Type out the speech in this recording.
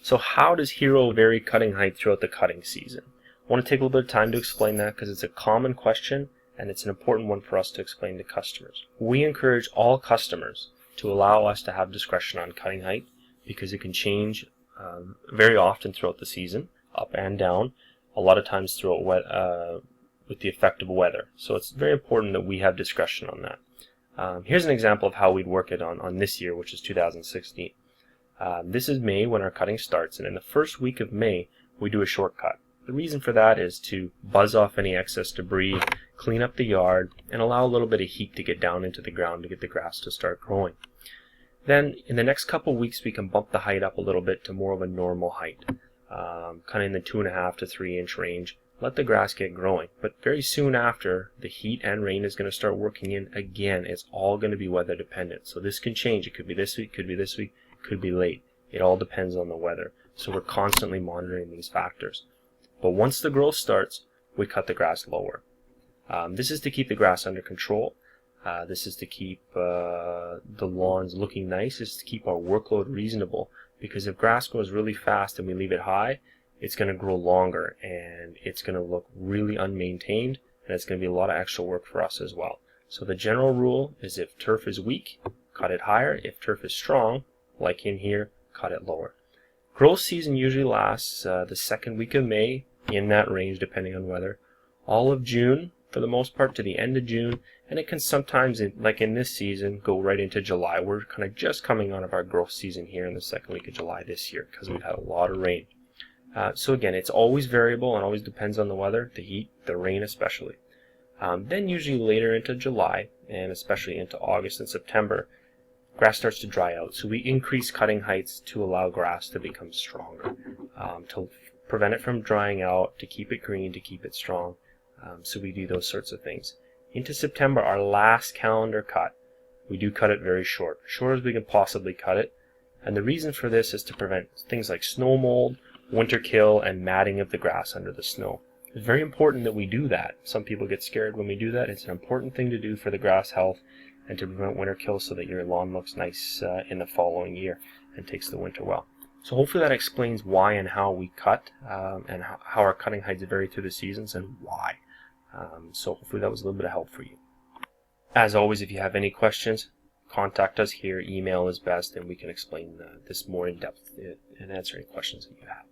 So how does Hero vary cutting height throughout the cutting season? I want to take a little bit of time to explain that because it's a common question and it's an important one for us to explain to customers. We encourage all customers to allow us to have discretion on cutting height because it can change very often throughout the season, up and down, a lot of times throughout with the effect of weather. So it's very important that we have discretion on that. Here's an example of how we'd work it on this year, which is 2016. This is May when our cutting starts, and in the first week of May we do a shortcut. The reason for that is to buzz off any excess debris, clean up the yard, and allow a little bit of heat to get down into the ground to get the grass to start growing. Then in the next couple weeks we can bump the height up a little bit to more of a normal height, kind of in the 2.5 to 3 inch range. Let the grass get growing, but very soon after, the heat and rain is going to start working in again. It's all going to be weather dependent, so this can change. It could be this week, could be this week, could be late. It all depends on the weather, so we're constantly monitoring these factors. But once the growth starts, we cut the grass lower. This is to keep the grass under control. This is to keep the lawns looking nice. This is to keep our workload reasonable, because if grass grows really fast and we leave it high, it's going to grow longer and it's going to look really unmaintained, and it's going to be a lot of extra work for us as well. So the general rule is if turf is weak, cut it higher. If turf is strong, like in here, cut it lower. Growth season usually lasts the second week of May, in that range depending on weather, all of June for the most part to the end of June, and it can sometimes, like in this season, go right into July. We're kind of just coming out of our growth season here in the second week of July this year because we've had a lot of rain. So again, it's always variable and always depends on the weather, the heat, the rain especially. Then usually later into July and especially into August and September, grass starts to dry out. So we increase cutting heights to allow grass to become stronger, to prevent it from drying out, to keep it green, to keep it strong. So we do those sorts of things. Into September, our last calendar cut, we do cut it very short as we can possibly cut it. And the reason for this is to prevent things like snow mold, winter kill, and matting of the grass under the snow. It's very important that we do that. Some people get scared when we do that. It's an important thing to do for the grass health and to prevent winter kill so that your lawn looks nice in the following year and takes the winter well. So hopefully that explains why and how we cut and how our cutting heights vary through the seasons and why. So hopefully that was a little bit of help for you. As always, if you have any questions, contact us here. Email is best, and we can explain this more in depth and answer any questions that you have.